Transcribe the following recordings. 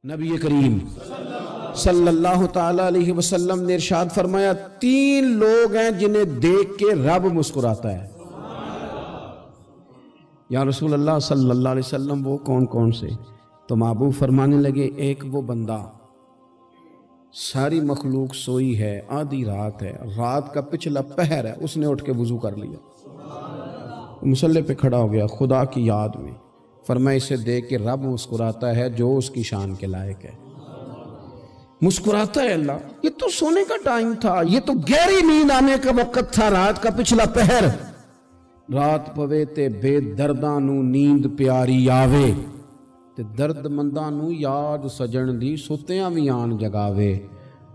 نبی کریم صلی اللہ تعالی علیہ وسلم نے ارشاد فرمایا 3 لوگ ہیں جنہیں دیکھ کے رب مسکراتا ہے۔ یا رسول اللہ صلی اللہ علیہ وسلم وہ کون کون سے؟ تو محبوب فرمانے لگے ایک وہ بندہ ساری مخلوق سوئی ہے، آدھی رات ہے، رات کا پچھلا پہر ہے، اس نے اٹھ کے وضو کر لیا، مصلی پہ کھڑا ہو گیا خدا کی یاد میں، فرمایا اسے دیکھ کے رب مسکراتا ہے جو اس کی شان کے لائق ہے۔ مسکراتا ہے اللہ۔ یہ تو سونے کا ٹائم تھا، یہ تو گہری نیند آنے کا وقت تھا، رات کا پچھلا پہر۔ رات پوے تے بے درداں نو نیند پیاری آوے تے درد منداں نو یاد سجن دی ستیاں وی آن جگاوے،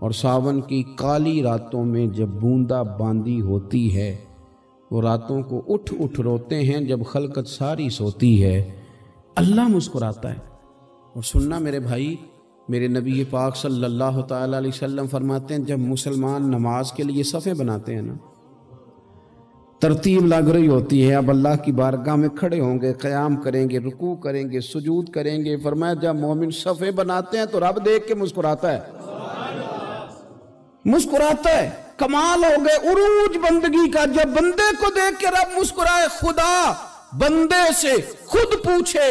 اور ساون کی کالی راتوں میں جب بوندا باندی ہوتی ہے وہ راتوں کو اٹھ اٹھ روتے ہیں جب خلقت ساری سوتی ہے۔ اللہ مسکراتا ہے۔ اور سننا میرے بھائی، میرے نبی پاک صلی اللہ تعالی علیہ وسلم فرماتے ہیں جب مسلمان نماز کے لیے صفیں بناتے ہیں نا، ترتیب لگ رہی ہوتی ہے، اب اللہ کی بارگاہ میں کھڑے ہوں گے، قیام کریں گے، رکوع کریں گے، سجود کریں گے، فرمایا جب مومن صفیں بناتے ہیں تو رب دیکھ کے مسکراتا ہے، مسکراتا ہے۔ کمال ہو گئے عروج بندگی کا، جب بندے کو دیکھ کے رب مسکرائے، خدا بندے سے خود پوچھے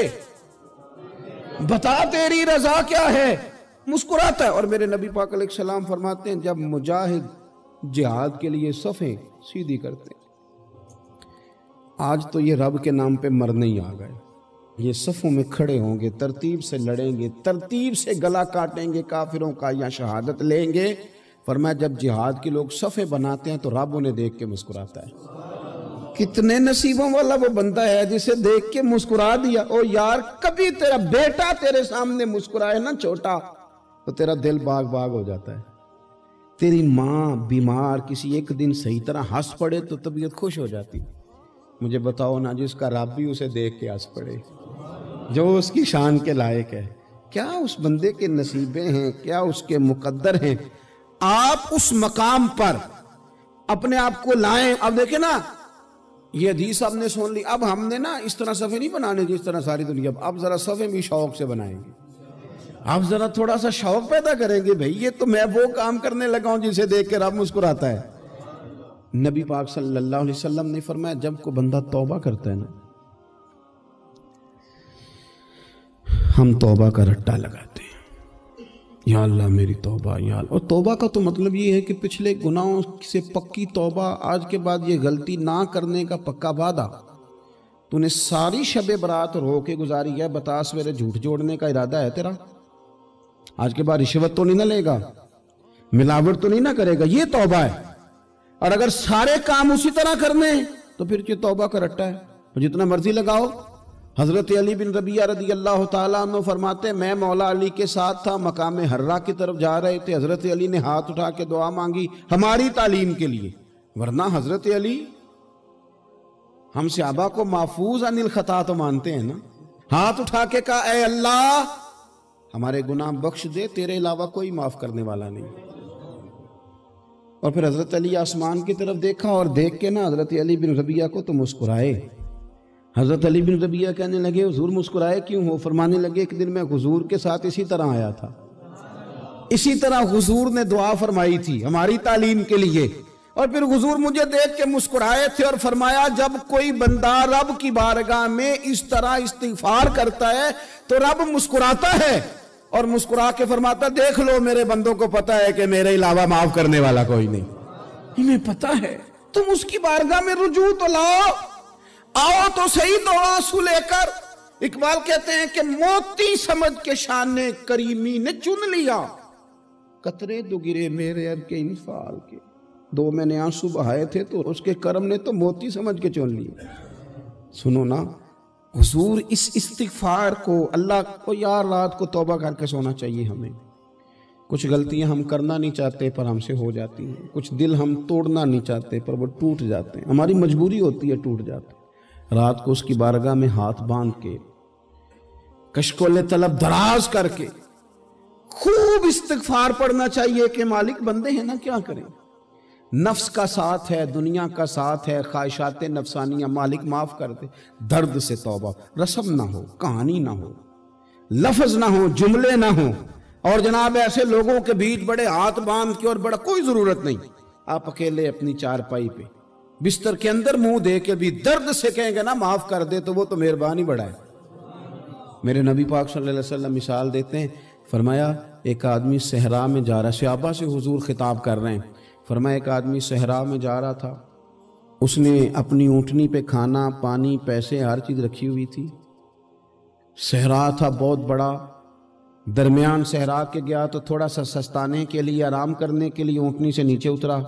بتا تیری رضا کیا ہے، مسکراتا ہے۔ اور میرے نبی پاک علیہ السلام فرماتے ہیں جب مجاہد جہاد کے لیے صفیں سیدھی کرتے ہیں، آج تو یہ رب کے نام پہ مرنے ہی آ گئے، یہ صفوں میں کھڑے ہوں گے، ترتیب سے لڑیں گے، ترتیب سے گلا کاٹیں گے کافروں کا یا شہادت لیں گے۔ فرمایا جب جہاد کے لوگ صفیں بناتے ہیں تو رب انہیں دیکھ کے مسکراتا ہے۔ کتنے نصیبوں والا وہ بندہ ہے جسے دیکھ کے مسکرا دیا۔ او یار کبھی تیرا بیٹا تیرے سامنے مسکرائے نا چھوٹا تو تیرا دل باغ باغ ہو جاتا ہے۔ تیری ماں بیمار کسی ایک دن صحیح طرح ہنس پڑے تو طبیعت خوش ہو جاتی۔ مجھے بتاؤ نا جس کا رب بھی اسے دیکھ کے ہنس پڑے، جو اس کی شان کے لائق ہے، کیا اس بندے کے نصیبیں ہیں، کیا اس کے مقدر ہیں۔ آپ اس مقام پر اپنے آپ کو لائیں۔ اب دیکھیں نا یہ حدیث آپ نے سن لی، اب ہم نے نا اس طرح صفیں نہیں بنانے جس طرح ساری دنیا، اب ذرا صفیں بھی شوق سے بنائیں گے، اب ذرا تھوڑا سا شوق پیدا کریں گے۔ بھئی یہ تو میں وہ کام کرنے لگا ہوں جسے دیکھ کے رب مسکراتا ہے۔ نبی پاک صلی اللہ علیہ وسلم نے فرمایا جب کوئی بندہ توبہ کرتا ہے نا، ہم توبہ کا رٹا لگاتے ہیں، یا اللہ میری توبہ یا اللہ۔ اور توبہ کا تو مطلب یہ ہے کہ پچھلے گناہوں سے پکی توبہ، آج کے بعد یہ غلطی نہ کرنے کا پکا وعدہ۔ تو نے ساری شب برات رو کے گزاری ہے، بتا سویرے جھوٹ جوڑنے کا ارادہ ہے تیرا؟ آج کے بعد رشوت تو نہیں نہ لے گا، ملاوٹ تو نہیں نہ کرے گا، یہ توبہ ہے۔ اور اگر سارے کام اسی طرح کرنے تو پھر یہ توبہ کا رٹا ہے، جتنا مرضی لگاؤ۔ حضرت علی بن ربیعہ رضی اللہ تعالیٰ عنہ فرماتے ہیں میں مولا علی کے ساتھ تھا، مقام حرہ کی طرف جا رہے تھے، حضرت علی نے ہاتھ اٹھا کے دعا مانگی ہماری تعلیم کے لیے، ورنہ حضرت علی ہم صحابہ کو محفوظ عن الخطا تو مانتے ہیں نا۔ ہاتھ اٹھا کے کہا اے اللہ ہمارے گناہ بخش دے، تیرے علاوہ کوئی معاف کرنے والا نہیں۔ اور پھر حضرت علی آسمان کی طرف دیکھا اور دیکھ کے نا حضرت علی بن ربیعہ کو تو مسکرائے۔ حضرت علی بن ربیعہ کہنے لگے حضور مسکرائے کیوں ہو؟ فرمانے لگے ایک دن میں حضور کے ساتھ اسی طرح آیا تھا، اسی طرح حضور نے دعا فرمائی تھی ہماری تعلیم کے لیے، اور پھر حضور مجھے دیکھ کے مسکرائے تھے اور فرمایا جب کوئی بندہ رب کی بارگاہ میں اس طرح استغفار کرتا ہے تو رب مسکراتا ہے، اور مسکرا کے فرماتا دیکھ لو میرے بندوں کو پتا ہے کہ میرے علاوہ معاف کرنے والا کوئی نہیں، انہیں پتا ہے، تم اس کی بارگاہ میں رجوع تو لاؤ، آؤ تو صحیح دو آنسو لے کر۔ اقبال کہتے ہیں کہ موتی سمجھ کے شان کریمی نے چن لیا، قطرے دو گرے میرے ار کے انفعال کے، دو میں نے آنسو بہائے تھے تو اس کے کرم نے تو موتی سمجھ کے چن لیا۔ سنو نا حضور اس استغفار کو، اللہ کو یار رات کو توبہ کر کے سونا چاہیے ہمیں۔ کچھ غلطیاں ہم کرنا نہیں چاہتے پر ہم سے ہو جاتی ہیں، کچھ دل ہم توڑنا نہیں چاہتے پر وہ ٹوٹ جاتے ہیں، ہماری مجبوری ہوتی ہے ٹوٹ جاتے ہیں۔ رات کو اس کی بارگاہ میں ہاتھ باندھ کے کشکول طلب دراز کر کے خوب استغفار پڑھنا چاہیے کہ مالک بندے ہیں نا کیا کریں، نفس کا ساتھ ہے، دنیا کا ساتھ ہے، خواہشات نفسانیہ، مالک معاف کر دے۔ درد سے توبہ، رسم نہ ہو، کہانی نہ ہو، لفظ نہ ہو، جملے نہ ہو، اور جناب ایسے لوگوں کے بیچ بڑے ہاتھ باندھ کے اور بڑا کوئی ضرورت نہیں، آپ اکیلے اپنی چارپائی پہ بستر کے اندر منہ دے کے بھی درد سے کہیں گے نا معاف کر دے تو وہ تو مہربانی بڑا ہے۔ میرے نبی پاک صلی اللہ علیہ وسلم مثال دیتے ہیں، فرمایا ایک آدمی صحرا میں جا رہا، صحابہ سے حضور خطاب کر رہے ہیں، فرمایا ایک آدمی صحرا میں جا رہا تھا، اس نے اپنی اونٹنی پہ کھانا پانی پیسے ہر چیز رکھی ہوئی تھی، صحرا تھا بہت بڑا، درمیان صحرا کے گیا تو تھوڑا سا سستانے کے لیے آرام کرنے کے لیے اونٹنی سے نیچے اترا،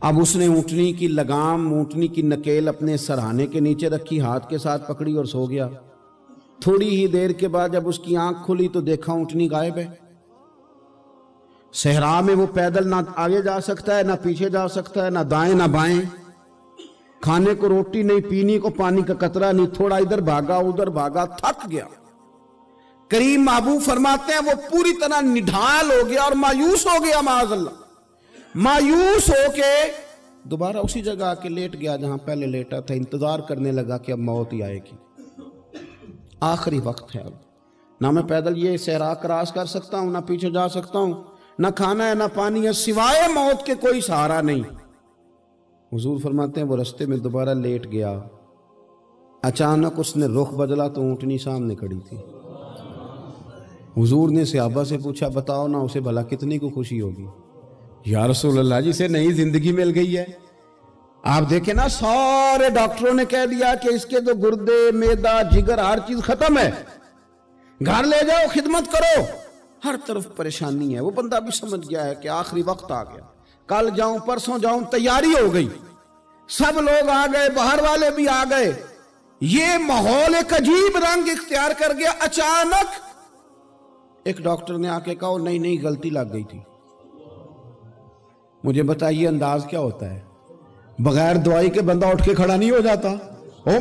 اب اس نے اونٹنی کی لگام اونٹنی کی نکیل اپنے سرہانے کے نیچے رکھی، ہاتھ کے ساتھ پکڑی اور سو گیا۔ تھوڑی ہی دیر کے بعد جب اس کی آنکھ کھلی تو دیکھا اونٹنی غائب ہے۔ صحرا میں وہ پیدل نہ آگے جا سکتا ہے نہ پیچھے جا سکتا ہے، نہ دائیں نہ بائیں، کھانے کو روٹی نہیں، پینے کو پانی کا قطرہ نہیں، تھوڑا ادھر بھاگا ادھر بھاگا، تھک گیا۔ کریم محبوب فرماتے ہیں وہ پوری طرح نڈھال ہو گیا اور مایوس ہو گیا، معاذ اللہ، مایوس ہو کے دوبارہ اسی جگہ آ کے لیٹ گیا جہاں پہلے لیٹا تھا، انتظار کرنے لگا کہ اب موت ہی آئے گی، آخری وقت ہے، اب نہ میں پیدل یہ صحرا کراس کر سکتا ہوں، نہ پیچھے جا سکتا ہوں، نہ کھانا ہے نہ پانی ہے، سوائے موت کے کوئی سہارا نہیں۔ حضور فرماتے ہیں وہ رستے میں دوبارہ لیٹ گیا، اچانک اس نے رخ بدلا تو اونٹنی سامنے کھڑی تھی۔ حضور نے صحابہ سے پوچھا بتاؤ نا اسے بھلا کتنی کو خوشی ہوگی؟ یا رسول اللہ جسے نئی زندگی مل گئی ہے۔ آپ دیکھیں نا سارے ڈاکٹروں نے کہہ دیا کہ اس کے تو گردے معدہ جگر ہر چیز ختم ہے، گھر لے جاؤ خدمت کرو، ہر طرف پریشانی ہے۔ وہ بندہ بھی سمجھ گیا ہے کہ آخری وقت آ گیا، کل جاؤں پرسوں جاؤں، تیاری ہو گئی، سب لوگ آ گئے، باہر والے بھی آ گئے، یہ ماحول ایک عجیب رنگ اختیار کر گیا۔ اچانک ایک ڈاکٹر نے آ کے کہا نہیں غلطی لگ گئی تھی۔ مجھے بتائیے انداز کیا ہوتا ہے؟ بغیر دوائی کے بندہ اٹھ کے کھڑا نہیں ہو جاتا،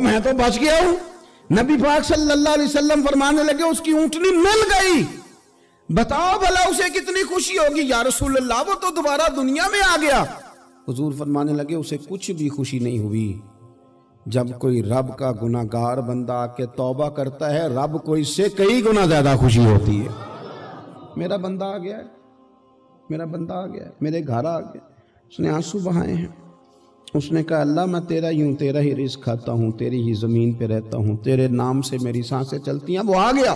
میں تو بچ گیا ہوں۔ نبی پاک صلی اللہ علیہ وسلم فرمانے لگے اس کی اونٹنی مل گئی، بتاؤ بھلا اسے کتنی خوشی ہوگی؟ یا رسول اللہ وہ تو دوبارہ دنیا میں آ گیا۔ حضور فرمانے لگے اسے کچھ بھی خوشی نہیں ہوئی۔ جب کوئی رب کا گناہ گار بندہ آ کے توبہ کرتا ہے، رب کو اس سے کئی گنا زیادہ خوشی ہوتی ہے۔ میرا بندہ آ گیا ہے، میرا بندہ آ گیا ہے، میرے گھر آ گیا۔ اس نے آنسو بہائے ہیں، اس نے کہا اللہ میں تیرا ہی ہوں، تیرا ہی رزق کھاتا ہوں، تیری ہی زمین پہ رہتا ہوں، تیرے نام سے میری سانسیں چلتی ہیں۔ وہ آ گیا۔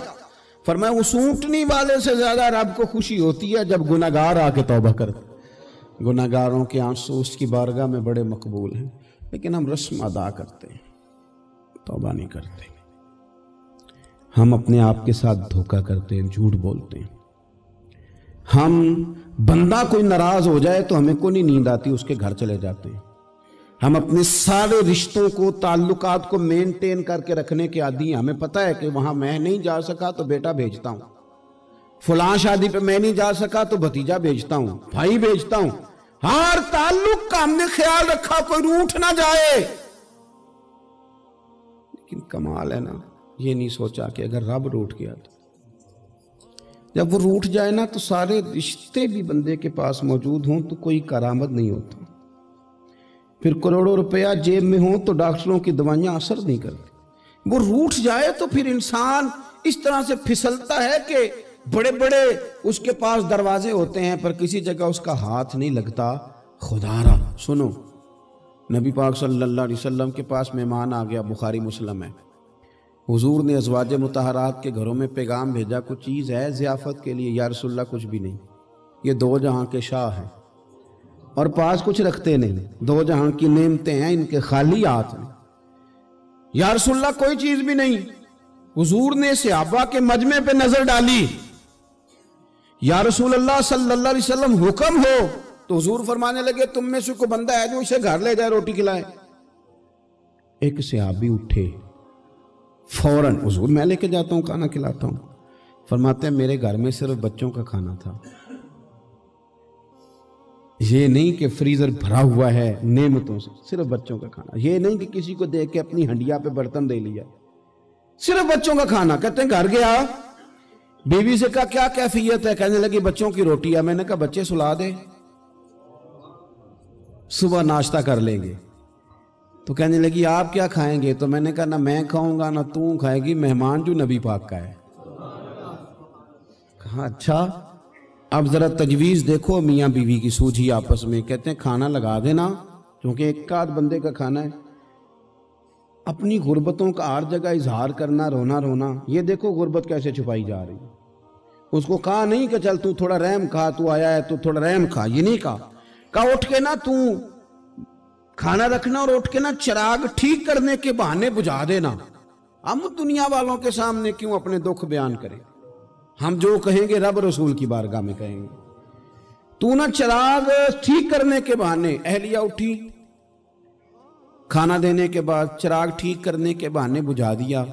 فرمایا اس اونٹنی والے سے زیادہ رب کو خوشی ہوتی ہے جب گناہگار آ کے توبہ کرتے۔ گناہگاروں کے آنسو اس کی بارگاہ میں بڑے مقبول ہیں، لیکن ہم رسم ادا کرتے ہیں، توبہ نہیں کرتے۔ ہم اپنے آپ کے ساتھ دھوکہ کرتے ہیں، جھوٹ بولتے ہیں۔ ہم بندہ کوئی ناراض ہو جائے تو ہمیں کو نہیں نیند آتی، اس کے گھر چلے جاتے ہیں۔ ہم اپنے سارے رشتوں کو تعلقات کو مینٹین کر کے رکھنے کے عادی ہیں۔ ہمیں پتہ ہے کہ وہاں میں نہیں جا سکا تو بیٹا بھیجتا ہوں، فلاں شادی پہ میں نہیں جا سکا تو بھتیجا بھیجتا ہوں، بھائی بھیجتا ہوں، ہر تعلق کا ہم نے خیال رکھا کوئی روٹھ نہ جائے۔ لیکن کمال ہے نا، یہ نہیں سوچا کہ اگر رب روٹھ گیا تو جب وہ روٹھ جائے نا تو سارے رشتے بھی بندے کے پاس موجود ہوں تو کوئی کرامت نہیں ہوتا، پھر کروڑوں روپیہ جیب میں ہوں تو ڈاکٹروں کی دوائیاں اثر نہیں کرتی۔ وہ روٹھ جائے تو پھر انسان اس طرح سے پھسلتا ہے کہ بڑے بڑے اس کے پاس دروازے ہوتے ہیں پر کسی جگہ اس کا ہاتھ نہیں لگتا۔ خدا را سنو، نبی پاک صلی اللہ علیہ وسلم کے پاس مہمان آ گیا، بخاری مسلم ہے، حضور نے ازواج مطہرات کے گھروں میں پیغام بھیجا کچھ چیز ہے ضیافت کے لیے؟ یا رسول اللہ کچھ بھی نہیں، یہ دو جہاں کے شاہ ہیں اور پاس کچھ رکھتے نہیں، دو جہاں کی نعمتیں ہیں ان کے خالی ہاتھ میں۔ یا رسول اللہ کوئی چیز بھی نہیں۔ حضور نے صحابہ کے مجمع پہ نظر ڈالی، یا رسول اللہ صلی اللہ علیہ وسلم حکم ہو، تو حضور فرمانے لگے تم میں سے کوئی بندہ ہے جو اسے گھر لے جائے روٹی کھلائے؟ ایک صحابی اٹھے فوراً، حضور میں لے کے جاتا ہوں کھانا کھلاتا ہوں۔ فرماتے ہیں میرے گھر میں صرف بچوں کا کھانا تھا، یہ نہیں کہ فریزر بھرا ہوا ہے نعمتوں سے، صرف بچوں کا کھانا، یہ نہیں کہ کسی کو دیکھ کے اپنی ہنڈیا پہ برتن دے لیا، صرف بچوں کا کھانا۔ کہتے ہیں گھر گیا، بیوی سے کہا کیا کیفیت ہے؟ کہنے لگی بچوں کی روٹی ہے۔ میں نے کہا بچے سلا دے، صبح ناشتہ کر لیں گے۔ تو کہنے لگی آپ کیا کھائیں گے؟ تو میں نے کہا نہ میں کھاؤں گا نہ تو کھائے گی، مہمان جو نبی پاک کا ہے کہا اچھا اب ذرا تجویز دیکھو میاں بیوی کی سوجھی آپس میں. کہتے ہیں کھانا لگا دینا کیونکہ ایک آدھ بندے کا کھانا ہے. اپنی غربتوں کا ہر جگہ اظہار کرنا, رونا رونا. یہ دیکھو غربت کیسے چھپائی جا رہی. اس کو کہا نہیں کہ چل تو تھوڑا رحم کھا, تو آیا ہے تو تھوڑا رحم کھا, یہ نہیں کہا. کہا اٹھ کے نا تو کھانا رکھنا اور اٹھ کے نا چراغ ٹھیک کرنے کے بہانے بجھا دینا. ہم دنیا والوں کے سامنے کیوں اپنے دکھ بیان کریں؟ ہم جو کہیں گے رب رسول کی بارگاہ میں کہیں گے. تو نا چراغ ٹھیک کرنے کے بہانے. اہلیہ اٹھی, کھانا دینے کے بعد چراغ ٹھیک کرنے کے بہانے بجھا دیا.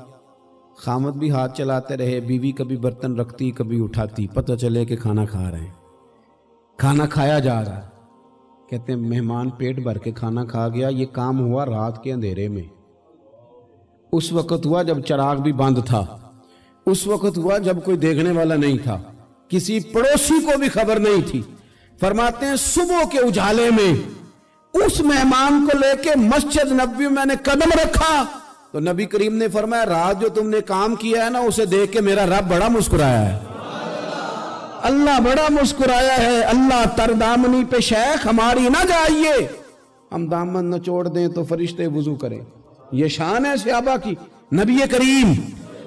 خامد بھی ہاتھ چلاتے رہے, بیوی کبھی برتن رکھتی کبھی اٹھاتی, پتہ چلے کہ کھانا کھا رہے ہیں. کھانا کھایا جا رہا ہے. کہتے ہیں مہمان پیٹ بھر کے کھانا کھا گیا. یہ کام ہوا رات کے اندھیرے میں. اس وقت ہوا جب چراغ بھی بند تھا. اس وقت ہوا جب کوئی دیکھنے والا نہیں تھا, کسی پڑوسی کو بھی خبر نہیں تھی. فرماتے ہیں صبح کے اجالے میں اس مہمان کو لے کے مسجد نبوی میں نے قدم رکھا تو نبی کریم نے فرمایا رات جو تم نے کام کیا ہے نا اسے دیکھ کے میرا رب بڑا مسکرایا ہے. اللہ بڑا مسکرایا ہے. اللہ تر دامنی پہ شیخ ہماری نہ جائیے, ہم دامن نہ چھوڑ دیں تو فرشتے وضو کریں. یہ شان ہے صحابہ کی. نبی کریم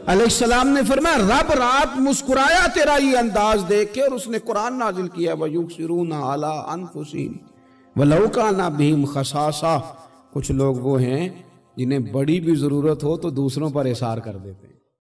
علیہ السلام نے فرمایا رب رات مسکرایا تیرا یہ انداز دیکھ کے, اور اس نے قرآن نازل کیا وَيُبْصِرُونَ عَلَىٰ أَنفُسِهِمْ وَلَوْ كَانَ بِهِمْ خَصَاصَةٌ. کچھ لوگ وہ ہیں جنہیں بڑی بھی ضرورت ہو تو دوسروں پر اثار کر دیتے ہیں.